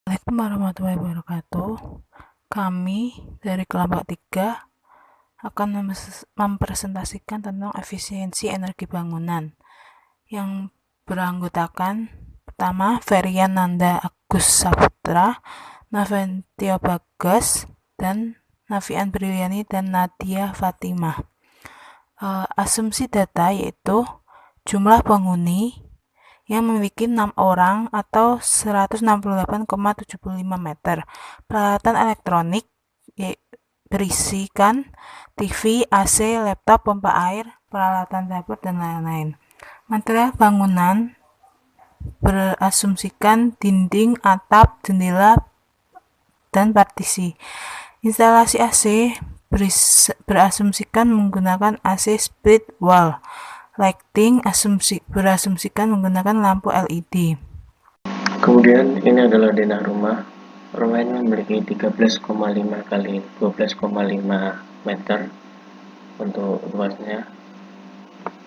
Assalamualaikum warahmatullahi wabarakatuh. Kami dari kelompok 3 akan mempresentasikan tentang efisiensi energi bangunan yang beranggotakan pertama Ferian Nanda Agus Saputra, Naventio Bagas, dan Nafian Briliani dan Nadia Fatimah. Asumsi data yaitu jumlah penghuni yang memiliki 6 orang atau 168,75 meter. Peralatan elektronik berisikan TV, AC, laptop, pompa air, peralatan dapur, dan lain-lain. Material bangunan berasumsikan dinding, atap, jendela, dan partisi. Instalasi AC berasumsikan menggunakan AC split wall. Lighting berasumsikan menggunakan lampu LED. Kemudian ini adalah denah rumah. Rumah ini memiliki 13,5 kali 12,5 meter untuk luasnya.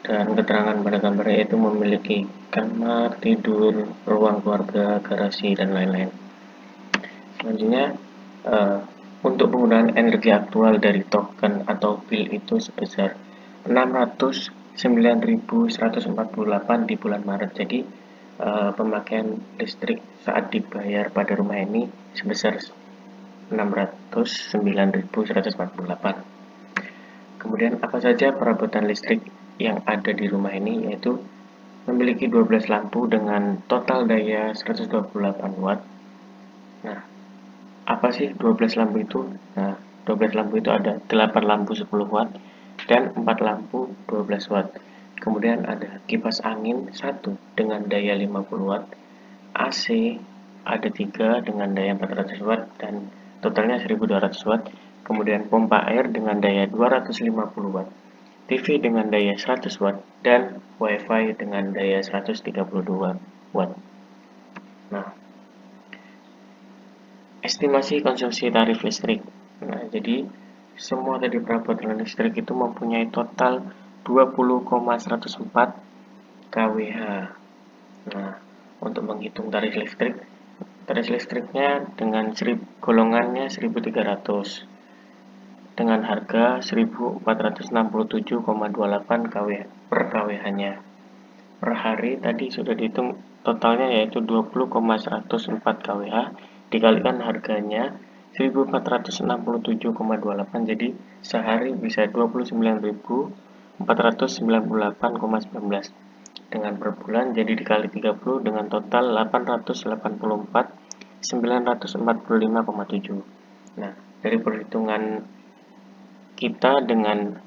Dan keterangan pada gambarnya itu memiliki kamar tidur, ruang keluarga, garasi, dan lain-lain. Selanjutnya, untuk penggunaan energi aktual dari token atau bill itu sebesar 609.148 di bulan Maret. Jadi pemakaian listrik saat dibayar pada rumah ini sebesar 609.148. Kemudian apa saja perabotan listrik yang ada di rumah ini, yaitu memiliki 12 lampu dengan total daya 128 watt. Nah, apa sih 12 lampu itu? Nah, 12 lampu itu ada 8 lampu 10 watt dan 4 lampu 12 watt. Kemudian ada kipas angin 1 dengan daya 50 watt, AC ada 3 dengan daya 400 watt dan totalnya 1200 watt. Kemudian pompa air dengan daya 250 watt, TV dengan daya 100 watt, dan WiFi dengan daya 132 watt. Nah, estimasi konsumsi tarif listrik. Nah, jadi semua tadi perabotan listrik itu mempunyai total 20,104 kWh. Nah, untuk menghitung tarif listriknya dengan golongannya 1300 dengan harga 1467,28 kWh per kWh-nya. Per hari tadi sudah dihitung totalnya yaitu 20,104 kWh dikalikan harganya 1467,28, jadi sehari bisa 29.498,19 dengan per bulan jadi dikali 30 dengan total 884.945,7. Nah, dari perhitungan kita dengan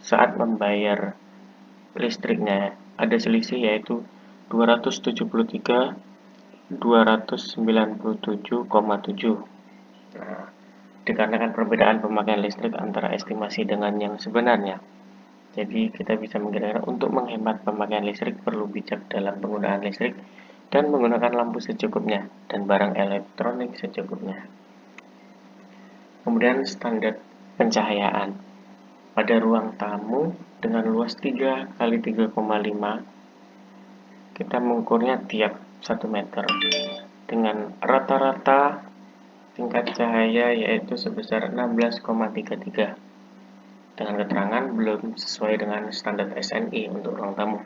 saat membayar listriknya ada selisih yaitu 273.297,7. Nah, dikarenakan perbedaan pemakaian listrik antara estimasi dengan yang sebenarnya, jadi kita bisa menggunakan untuk menghemat pemakaian listrik perlu bijak dalam penggunaan listrik dan menggunakan lampu secukupnya dan barang elektronik secukupnya. Kemudian standar pencahayaan. Pada ruang tamu dengan luas 3 kali 3,5 kita mengukurnya tiap 1 meter dengan rata-rata tingkat cahaya yaitu sebesar 16,33 dengan keterangan belum sesuai dengan standar SNI untuk ruang tamu.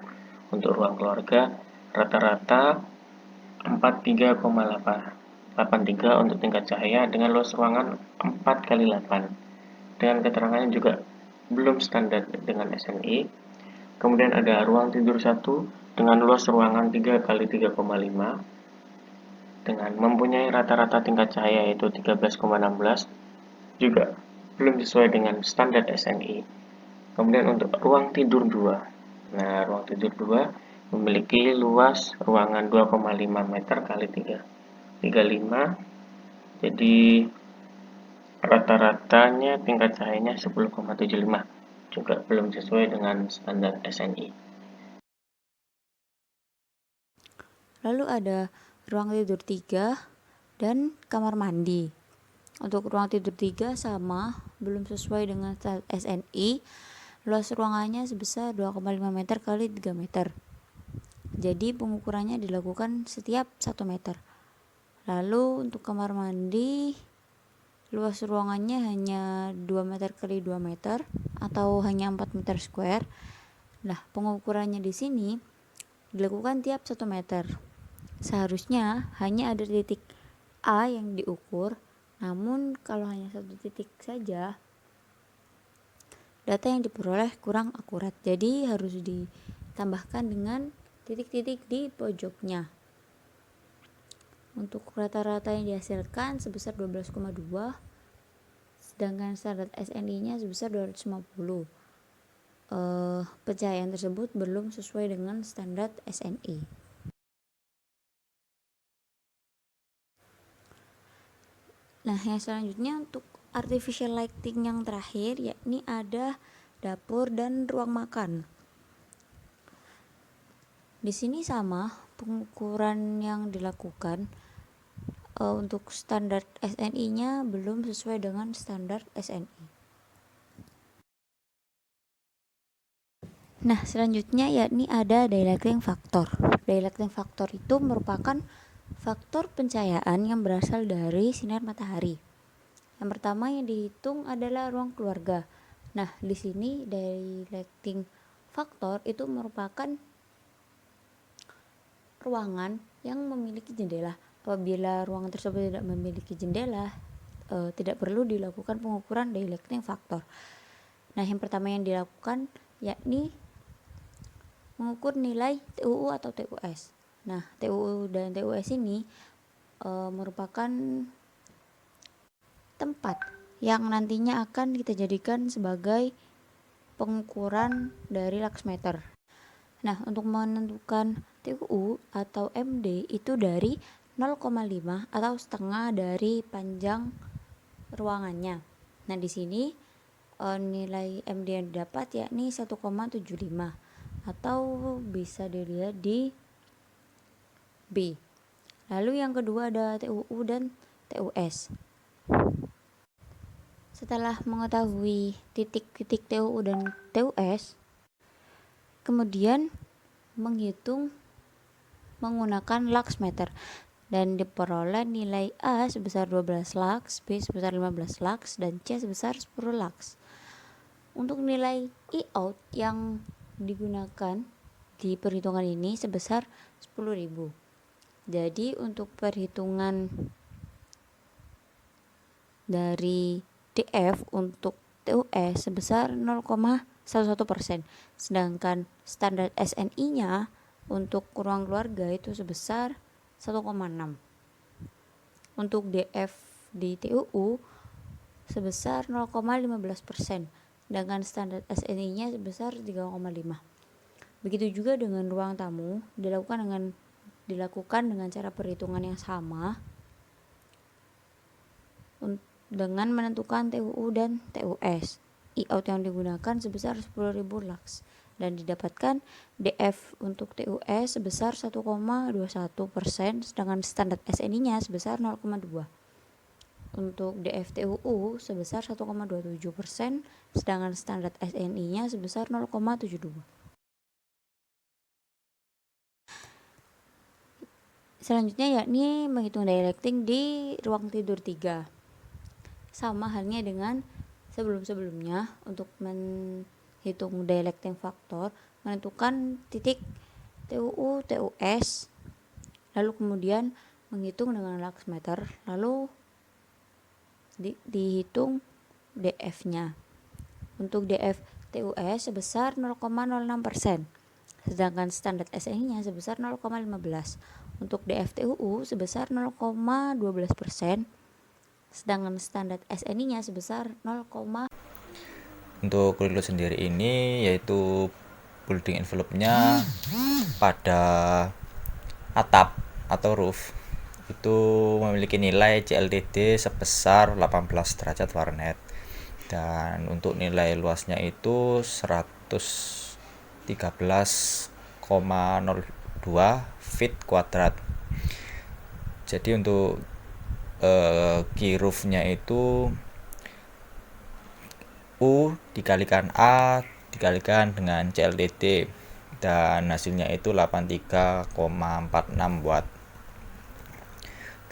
Untuk ruang keluarga rata-rata 43,83 untuk tingkat cahaya dengan luas ruangan 4 kali 8 dengan keterangannya juga belum standar dengan SNI. Kemudian ada ruang tidur 1 dengan luas ruangan 3 kali 3,5 dengan mempunyai rata-rata tingkat cahaya yaitu 13,16 juga belum sesuai dengan standar SNI. Kemudian untuk ruang tidur 2. Nah, ruang tidur 2 memiliki luas ruangan 2,5 meter kali 3,35. Jadi rata-ratanya tingkat cahayanya 10,75, juga belum sesuai dengan standar SNI. Lalu ada ruang tidur 3 dan kamar mandi. Untuk ruang tidur 3 sama, belum sesuai dengan standar SNI. Luas ruangannya sebesar 2,5 meter kali 3 meter. Jadi pengukurannya dilakukan setiap 1 meter. Lalu untuk kamar mandi, luas ruangannya hanya 2 meter kali 2 meter atau hanya 4 meter square. Nah, pengukurannya di sini dilakukan tiap 1 meter. Seharusnya hanya ada titik A yang diukur, namun kalau hanya satu titik saja, data yang diperoleh kurang akurat. Jadi harus ditambahkan dengan titik-titik di pojoknya. Untuk rata-rata yang dihasilkan sebesar 12,2, sedangkan standar SNI-nya sebesar 250. Pencahayaan tersebut belum sesuai dengan standar SNI. Nah, yang selanjutnya untuk artificial lighting yang terakhir, yakni ada dapur dan ruang makan. Di sini sama pengukuran yang dilakukan untuk standar SNI-nya belum sesuai dengan standar SNI. Nah, selanjutnya yakni ada daylighting factor. Daylighting factor itu merupakan faktor pencahayaan yang berasal dari sinar matahari. Yang pertama yang dihitung adalah ruang keluarga. Nah, di sini daylighting factor itu merupakan ruangan yang memiliki jendela. Apabila ruangan tersebut tidak memiliki jendela, tidak perlu dilakukan pengukuran daylighting factor. Nah, yang pertama yang dilakukan yakni mengukur nilai TUU atau TUS. Nah, TUU dan TUS ini merupakan tempat yang nantinya akan kita jadikan sebagai pengukuran dari laksmeter. Nah, untuk menentukan TUU atau MD itu dari 0,5 atau setengah dari panjang ruangannya. Nah, di sini nilai MD yang didapat yakni 1,75 atau bisa dilihat di B. Lalu yang kedua ada TUU dan TUS. Setelah mengetahui titik-titik TUU dan TUS, kemudian menghitung menggunakan laksmeter dan diperoleh nilai A sebesar 12 lux, B sebesar 15 lux, dan C sebesar 10 lux. Untuk nilai E-out yang digunakan di perhitungan ini sebesar 10.000. Jadi untuk perhitungan dari DF untuk TUS sebesar 0,11%, sedangkan standar SNI-nya untuk ruang keluarga itu sebesar 1,6. Untuk DF di TUU sebesar 0,15%, sedangkan standar SNI-nya sebesar 3,5. Begitu juga dengan ruang tamu, dilakukan dengan cara perhitungan yang sama dengan menentukan TUU dan TUS. E-out yang digunakan sebesar 10.000 lux dan didapatkan DF untuk TUS sebesar 1,21%, sedangkan standar SNI-nya sebesar 0,2. Untuk DF TUU sebesar 1,27%, sedangkan standar SNI-nya sebesar 0,72. Selanjutnya yakni menghitung daylighting di ruang tidur 3. Sama halnya dengan sebelum-sebelumnya, untuk menghitung daylighting factor, menentukan titik TUU, TUS, lalu kemudian menghitung dengan laksmeter, lalu dihitung DF-nya. Untuk DF TUS sebesar 0,06%, sedangkan standar SNI-nya sebesar 0,15. Untuk DF TUU sebesar 0,12%, sedangkan standar SNI-nya sebesar 0, Untuk kulit sendiri ini yaitu building envelope-nya pada atap atau roof itu memiliki nilai CLTD sebesar 18 derajat Fahrenheit, dan untuk nilai luasnya itu 113,02 feet kuadrat. Jadi untuk key roof-nya itu U dikalikan A dikalikan dengan CLTD, dan hasilnya itu 83,46 watt.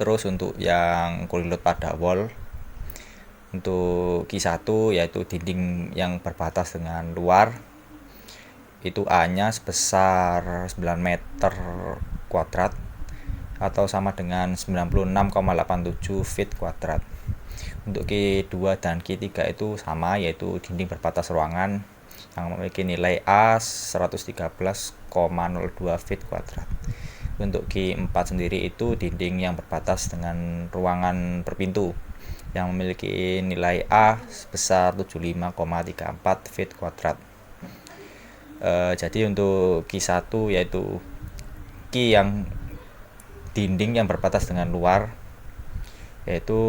Terus untuk yang kulilot pada wall, untuk Q1 yaitu dinding yang berbatas dengan luar, itu A-nya sebesar 9 meter kuadrat atau sama dengan 96,87 feet kuadrat. Untuk Q2 dan Q3 itu sama, yaitu dinding berbatas ruangan yang memiliki nilai A 113,02 feet kuadrat. Untuk Q4 sendiri itu dinding yang berbatas dengan ruangan berpintu yang memiliki nilai A sebesar 75,34 feet kuadrat. Jadi untuk Q1 yaitu Q yang dinding yang berbatas dengan luar yaitu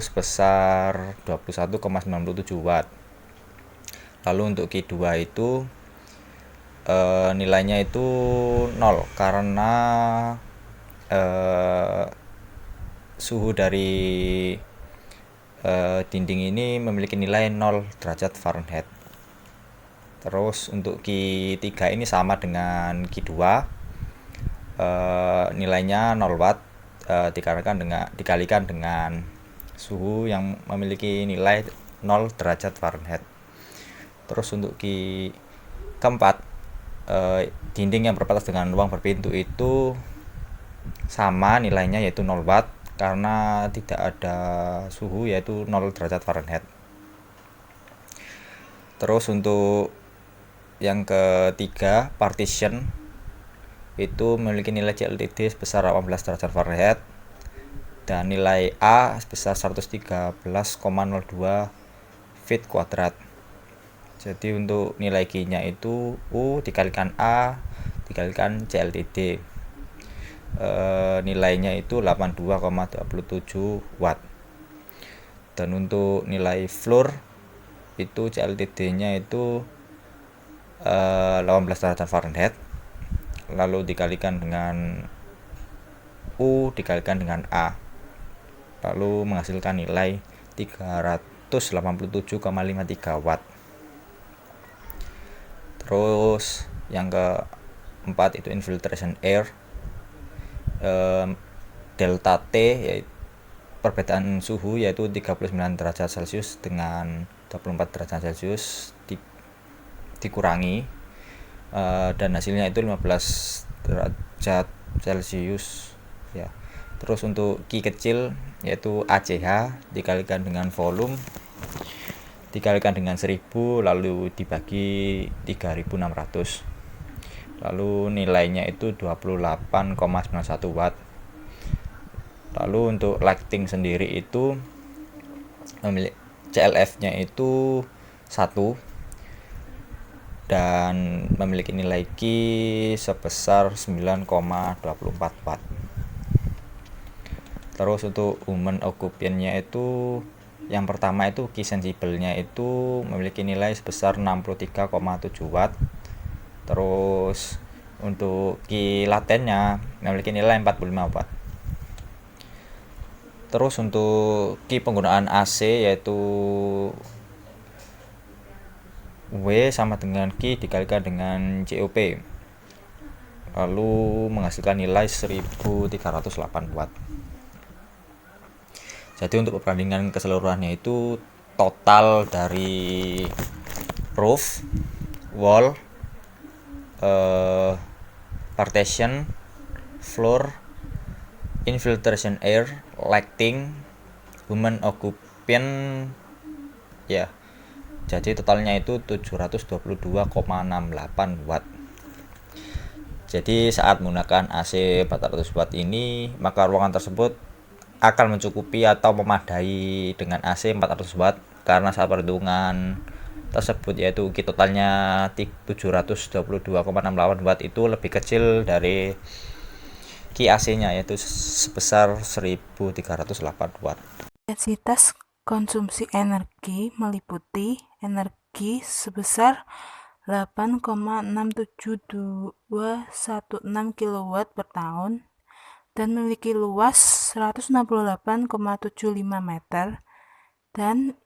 sebesar 21,97 watt. Lalu untuk Q2 itu nilainya itu 0 karena suhu dari dinding ini memiliki nilai 0 derajat Fahrenheit. Terus untuk Q3 ini sama dengan Q2, nilainya 0 watt dikalikan dengan suhu yang memiliki nilai 0 derajat Fahrenheit. Terus untuk keempat, dinding yang berbatas dengan ruang berpintu itu sama nilainya yaitu 0 watt karena tidak ada suhu yaitu 0 derajat Fahrenheit. Terus untuk yang ketiga, partition itu memiliki nilai CLTD sebesar 18 derajat Fahrenheit dan nilai A sebesar 113,02 feet kuadrat. Jadi untuk nilai Q-nya itu U dikalikan A dikalikan CLTD. Nilainya itu 82,27 watt. Dan untuk nilai floor itu CLTD-nya itu 18 derajat Fahrenheit, lalu dikalikan dengan U dikalikan dengan A, lalu menghasilkan nilai 387,53 watt. Terus yang keempat itu infiltration air, delta T yaitu perbedaan suhu yaitu 39 derajat Celcius dengan 24 derajat Celcius dikurangi dan hasilnya itu 15 derajat Celcius ya. Terus untuk Q kecil yaitu ACH dikalikan dengan volume dikalikan dengan 1000 lalu dibagi 3600, lalu nilainya itu 28,91 watt. Lalu untuk lighting sendiri itu CLF-nya itu 1 dan memiliki nilai Q sebesar 9,24 watt. Terus untuk human occupant-nya itu yang pertama itu Q sensible-nya itu memiliki nilai sebesar 63,7 watt. Terus untuk Q latennya memiliki nilai 45 watt. Terus untuk Q penggunaan AC yaitu W sama dengan Q dikalikan dengan COP, lalu menghasilkan nilai 1308 watt. Jadi untuk perbandingan keseluruhannya itu total dari roof, wall, partition, floor, infiltration air, lighting, human occupant ya. Jadi totalnya itu 722,68 watt. Jadi saat menggunakan AC 400 watt ini, maka ruangan tersebut akan mencukupi atau memadai dengan AC 400 watt karena saat perhitungan tersebut yaitu Q totalnya 722,68 watt itu lebih kecil dari Q AC-nya yaitu sebesar 1308 watt. Intensitas konsumsi energi meliputi energi sebesar 8,67216 kW per tahun dan memiliki luas 168,75 meter dan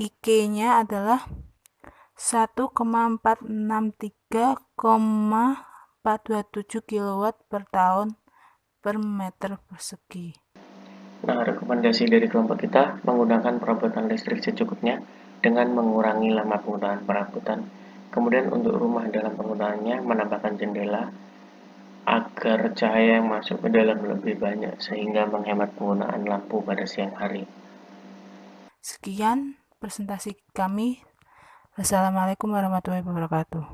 IK-nya adalah 1,463,427 kW per tahun per meter persegi. Nah, rekomendasi dari kelompok kita menggunakan perabotan listrik secukupnya dengan mengurangi lama penggunaan perabotan. Kemudian untuk rumah dalam penggunaannya menambahkan jendela agar cahaya yang masuk ke dalam lebih banyak sehingga menghemat penggunaan lampu pada siang hari. Sekian presentasi kami. Wassalamualaikum warahmatullahi wabarakatuh.